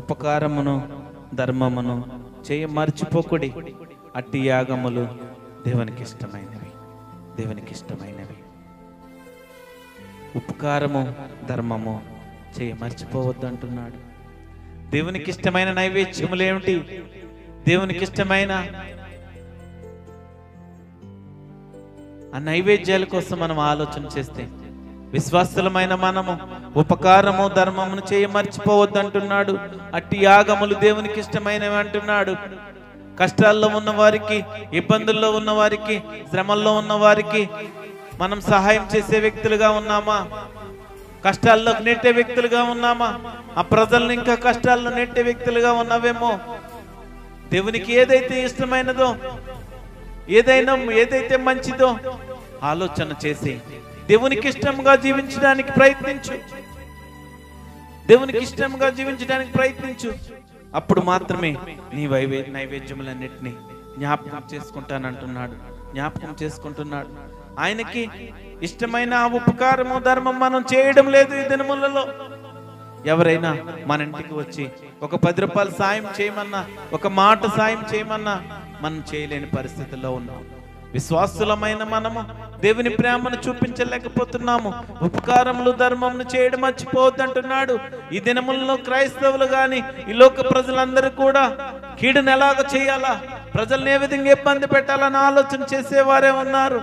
ఉపకారమును ధర్మమును చేయ మర్చిపోకుడి. అట్టి యాగములు దేవునికి ఇష్టమైనవి. దేవునికి ఇష్టమైనవి. ఉపకారము ధర్మము చేయ మర్చిపోవద్దు అంటున్నాడు. దేవునికి ఇష్టమైన నైవేద్యములు ఏమిటి? దేవునికి ఇష్టమైన ఆ నైవేద్యాల కోసం మనం ఆలోచన చేస్తే, విశ్వాసులమైన మనము ఉపకారము ధర్మమును చేయ మర్చిపోవద్దు అంటున్నాడు. అట్టి యాగములు దేవునికి ఇష్టమైనవి అంటున్నాడు. కష్టాల్లో ఉన్న వారికి, ఇబ్బందుల్లో ఉన్న వారికి, శ్రమల్లో ఉన్న వారికి మనం సహాయం చేసే వ్యక్తులుగా ఉన్నామా? కష్టాల్లోకి నెట్టే వ్యక్తులుగా ఉన్నామా? ఆ ప్రజలను ఇంకా కష్టాల్లో నెట్టే వ్యక్తులుగా ఉన్నావేమో. దేవునికి ఏదైతే ఇష్టమైనదో, ఏదైతే మంచిదో ఆలోచన చేసి దేవునికి ఇష్టంగా జీవించడానికి ప్రయత్నించు. దేవునికి ఇష్టంగా జీవించడానికి ప్రయత్నించు. అప్పుడు మాత్రమే నీ నైవేద్యములన్నిటినీ జ్ఞాపకం చేసుకుంటానంటున్నాడు. జ్ఞాపకం చేసుకుంటున్నాడు. ఆయనకి ఇష్టమైన ఉపకారము ధర్మం మనం చేయడం లేదు ఈ దినములలో. ఎవరైనా మన ఇంటికి వచ్చి ఒక 10 రూపాయలు సాయం చేయమన్నా, ఒక మాట సాయం చేయమన్నా మనం చేయలేని పరిస్థితుల్లో ఉన్నాం. విశ్వాసులమైన మనము దేవుని ప్రేమను చూపించలేకపోతున్నాము. ఉపకారములు ధర్మమును చేయడం మర్చిపోవద్దంటున్నాడు. ఈ దినములలో క్రైస్తవులు గాని ఈ లోక ప్రజలందరూ కూడా కీడును ఎలాగ చేయాలా, ప్రజల్ని ఏ విధంగా ఇబ్బంది పెట్టాలని ఆలోచన చేసేవారే ఉన్నారు.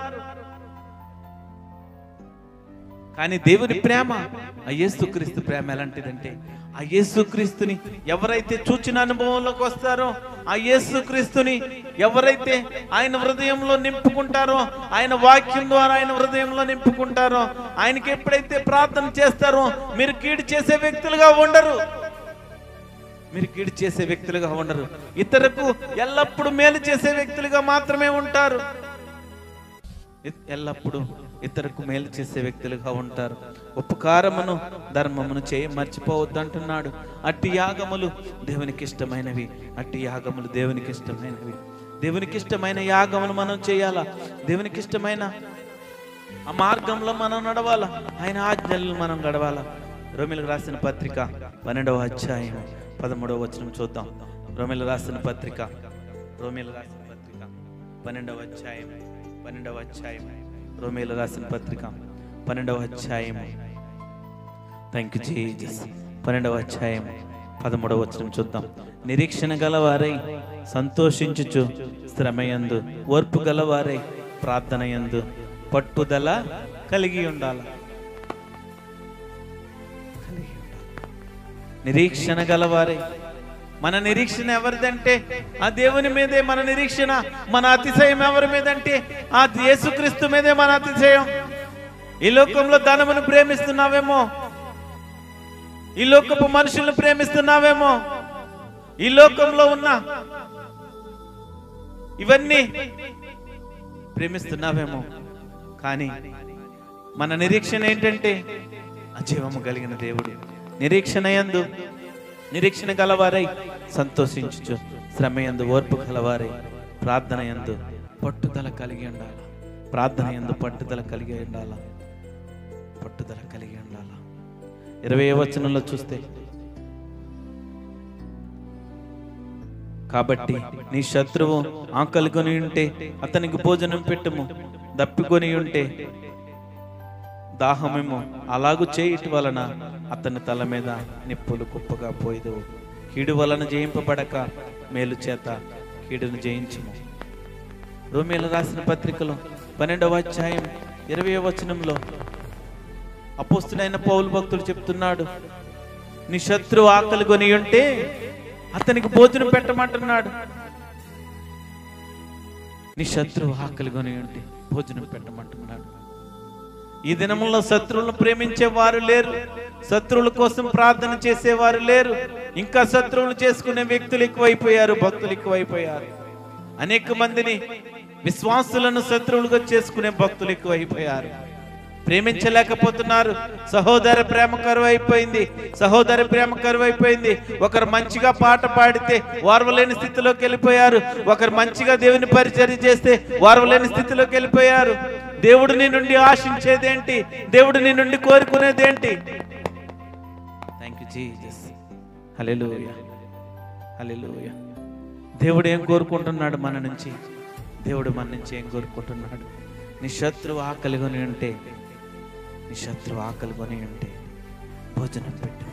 కానీ దేవుని ప్రేమ, ఆ యేసుక్రీస్తు ప్రేమ ఎలాంటిదంటే, ఆ యేసుక్రీస్తుని ఎవరైతే చూచిన అనుభవంలోకి వస్తారో, ఆ యేసుక్రీస్తుని ఎవరైతే ఆయన హృదయంలో నింపుకుంటారో, ఆయన వాక్యం ద్వారా ఆయన హృదయంలో నింపుకుంటారో, ఆయనకి ఎప్పుడైతే ప్రార్థన చేస్తారో, మీరు కీడు చేసే వ్యక్తులుగా ఉండరు. మీరు కీడు చేసే వ్యక్తులుగా ఉండరు. ఇతరులకు ఎల్లప్పుడూ మేలు చేసే వ్యక్తులుగా మాత్రమే ఉంటారు. ఎల్లప్పుడూ ఇతరులకు మేలు చేసే వ్యక్తులుగా ఉంటారు. ఉపకారమును ధర్మమును చేయ మర్చిపోవద్దు అంటున్నాడు. అట్టి యాగములు దేవునికి ఇష్టమైనవి. అట్టి యాగములు దేవునికి ఇష్టమైనవి. దేవునికి ఇష్టమైన యాగములు మనం చేయాలా? దేవునికి ఇష్టమైన ఆ మార్గంలో మనం నడవాలా? ఆయన ఆజ్ఞలను మనం గడవాలా? రోమీయులకు రాసిన పత్రిక 12వ అధ్యాయం 13వ వచనం చూద్దాం. రోమీయులకు రాసిన పత్రిక 12వ అధ్యాయం 12వ అధ్యాయం థ్యాంక్ యూ జీసస్. 12వ అధ్యాయం 13వ వచనం చూద్దాం. నిరీక్షణ గలవారై సంతోషించుచు శ్రమయందు, ఓర్పు గలవారై ప్రార్థనయందు పట్టుదల కలిగి ఉండాలి. నిరీక్షణ గలవారై, మన నిరీక్షణ ఎవరిదంటే ఆ దేవుని మీదే మన నిరీక్షణ. మన అతిశయం ఎవరి మీదంటే ఆ యేసుక్రీస్తు మీదే మన అతిశయం. ఈ లోకంలో ధనమును ప్రేమిస్తున్నావేమో, ఈ లోకపు మనుషులను ప్రేమిస్తున్నావేమో, ఈ లోకంలో ఉన్న ఇవన్నీ ప్రేమిస్తున్నావేమో. కానీ మన నిరీక్షణ ఏంటంటే ఆ జీవము కలిగిన దేవుడు. నిరీక్షణ గలవారై సంతోషించుచు శ్రమయందు, ఓర్పు గలవారై ప్రార్థన యందు పట్టుదల కలిగి ఉండాలి. ప్రార్థన యందు పట్టుదల కలిగి ఉండాలి. 20వ వచనంలో చూస్తే, కాబట్టి నీ శత్రువు ఆకలికొని ఉంటే అతనికి భోజనం పెట్టుము, దప్పికొని ఉంటే దాహమేమో అలాగూ చేయటి వలన అతని తల మీద నిప్పులు కుప్పగా పోయిదవు. కీడు వలన జయింపబడక మేలు చేత కీడును జయించుము. రోమీయులకు రాసిన పత్రికలో 12వ అధ్యాయం 20వ వచనంలో అపోస్తుడైన పౌలు భక్తుడు చెప్తున్నాడు, నీ శత్రువు ఆకలి కొని ఉంటే అతనికి భోజనం పెట్టమంటున్నాడు. నీ శత్రువు ఆకలి కొని ఉంటే భోజనం పెట్టమంటున్నాడు. ఈ దినముల్లో శత్రువులను ప్రేమించే వారు లేరు, శత్రువుల కోసం ప్రార్థన చేసేవారు లేరు. ఇంకా శత్రువులు చేసుకునే వ్యక్తులు ఎక్కువైపోయారు, భక్తులు ఎక్కువైపోయారు. అనేక మందిని విశ్వాసులను శత్రువులుగా చేసుకునే భక్తులు ఎక్కువైపోయారు. ప్రేమించలేకపోతున్నారు. సహోదర ప్రేమ కరువైపోయింది. ఒకరు మంచిగా పాట పాడితే వారవలేని స్థితిలోకి వెళ్ళిపోయారు. ఒకరు మంచిగా దేవుని పరిచర్య చేస్తే వారవలేని స్థితిలోకి వెళ్ళిపోయారు. దేవుడు నీ నుండి ఆశించేదేంటి? దేవుడు నీ నుండి కోరుకునేదేంటి? Thank you Jesus. Hallelujah. Hallelujah. దేవుడు ఏం కోరుకుంటున్నాడు మన నుంచి? దేవుడు మన నుంచి ఏం కోరుకుంటున్నాడు? నీ శత్రువు ఆకలి కొని ఉంటే, నీ శత్రువు ఆకలి కొని ఉంటే భోజనం పెట్టు.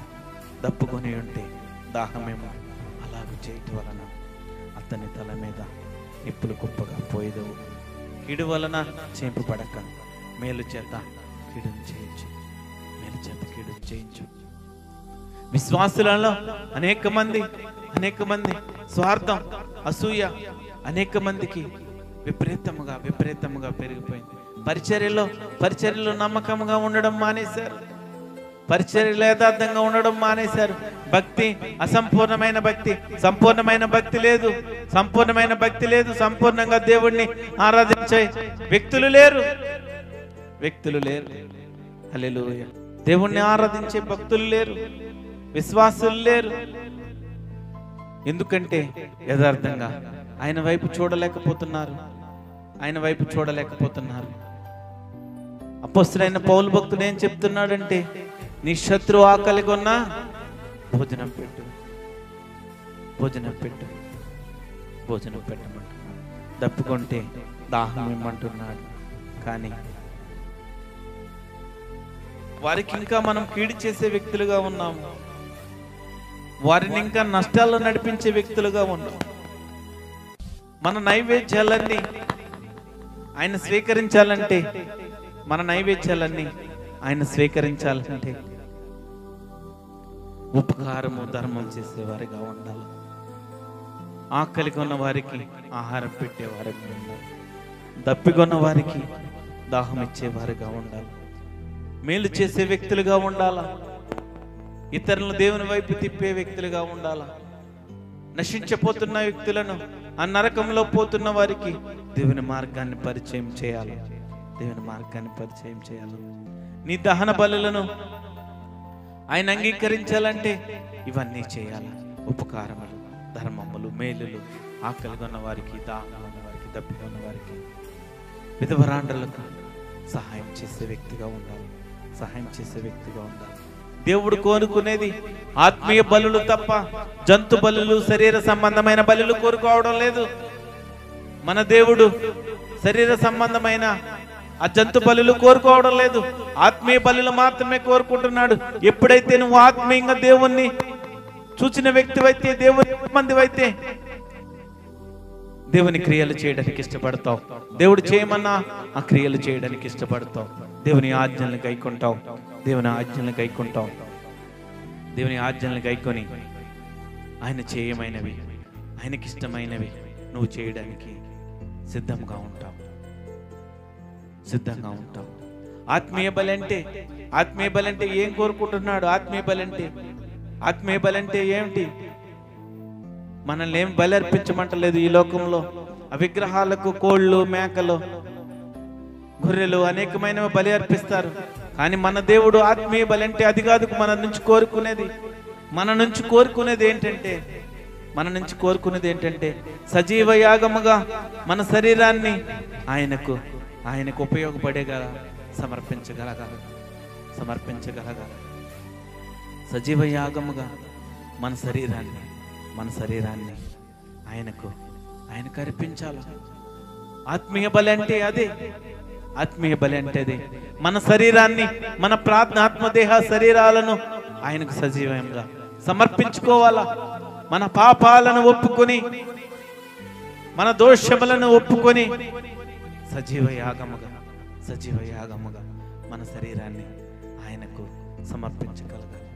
దప్పు కొని ఉంటే దాహమేమో అలాగ చేయటం వలన అతని తల మీద నిప్పులు కుప్పగా పోయేదవు. కీడు వలన చేంపుపడక మేలు చేత కీడును చేయించు. మేలు చేత కీడును చేయించు. విశ్వాసులలో అనేక మంది స్వార్థం, అసూయ అనేక మందికి విపరీతముగా పెరిగిపోయింది. పరిచర్యలో నమ్మకంగా ఉండడం మానేశారు. పరిచర్యలో యథార్థంగా ఉండడం మానేశారు. భక్తి అసంపూర్ణమైన భక్తి, సంపూర్ణమైన భక్తి లేదు. సంపూర్ణంగా దేవుణ్ణి ఆరాధించే వ్యక్తులు లేరు. హల్లెలూయా. దేవుణ్ణి ఆరాధించే భక్తులు లేరు, విశ్వాసులు లేరు. ఎందుకంటే యథార్థంగా ఆయన వైపు చూడలేకపోతున్నారు. అపోస్తలుడైన పౌలు భక్తుడు ఏం చెప్తున్నాడంటే, నీ శత్రువు ఆకలి కొన్నా భోజనం పెట్టమంటున్నాడు. దప్పుకుంటే దాహం ఇమ్మంటున్నాడు. కానీ వారికి ఇంకా మనం కీడు చేసే వ్యక్తులుగా ఉన్నాము. వారిని ఇంకా నష్టాల్లో నడిపించే వ్యక్తులుగా ఉన్నాం. మన నైవేద్యాలన్నీ ఆయన స్వీకరించాలంటే, ఉపకారము ధర్మం చేసేవారిగా ఉండాలి. ఆకలిగొన్న వారికి ఆహారం పెట్టేవారిగా ఉండాలి. దప్పిగొన్న వారికి దాహం ఇచ్చేవారిగా ఉండాలి. మేలు చేసే వ్యక్తులుగా ఉండాలా. ఇతరులను దేవుని వైపు తిప్పే వ్యక్తులుగా ఉండాలా. నశించిపోతున్న వ్యక్తులను, ఆ నరకంలో పోతున్న వారికి దేవుని మార్గాన్ని పరిచయం చేయాలి. నీ దహన బలులను ఆయన అంగీకరించాలంటే ఇవన్నీ చేయాలి. ఉపకారములు, ధర్మములు, మేలులు, ఆకలిగొన్న వారికి, దాహమున్న వారికి, దప్పిగొన్న వారికి, విధవరాండ్రులకు సహాయం చేసే వ్యక్తిగా ఉండాలి. దేవుడు కోరుకునేది ఆత్మీయ బలులు తప్ప జంతు బలులు, శరీర సంబంధమైన బలులు కోరుకోవడం లేదు. మన దేవుడు శరీర సంబంధమైన ఆ జంతు బలులు కోరుకోవడం లేదు. ఆత్మీయ బలులు మాత్రమే కోరుకుంటున్నాడు. ఎప్పుడైతే నువ్వు ఆత్మీయంగా దేవుణ్ణి చూచిన వ్యక్తివైతే, దేవుని మందివైతే, దేవుని క్రియలు చేయడానికి ఇష్టపడతావు. దేవుడు చేయమన్నా ఆ క్రియలు చేయడానికి ఇష్టపడతావు. దేవుని ఆజ్ఞలను గైకొని ఆయన చేయమైనవి, ఆయనకి ఇష్టమైనవి నువ్వు చేయడానికి సిద్ధంగా ఉంటావు. ఆత్మీయ బలంటే ఏం కోరుకుంటున్నాడు? ఆత్మీయ బలంటే ఏమిటి? మనల్ని ఏం బలి అర్పించమంటలేదు. ఈ లోకంలో ఆ విగ్రహాలకు కోళ్ళు, మేకలు, గొర్రెలు అనేకమైనవి బలి అర్పిస్తారు. కానీ మన దేవుడు ఆత్మీయ బలి అంటే అది కాదు. మన నుంచి కోరుకునేది ఏంటంటే సజీవ యాగముగా మన శరీరాన్ని ఆయనకు ఉపయోగపడేగా సమర్పించగలగాలి. సజీవ యాగముగా మన శరీరాన్ని ఆయనకు అర్పించాలి. ఆత్మీయ బలి అంటే అదే. మన శరీరాన్ని, మన ఆత్మదేహ శరీరాలను ఆయనకు సజీవంగా సమర్పించుకోవాలా. మన పాపాలను ఒప్పుకొని, మన దోషములను ఒప్పుకొని సజీవ యాగముగా మన శరీరాన్ని ఆయనకు సమర్పించగలగాలి.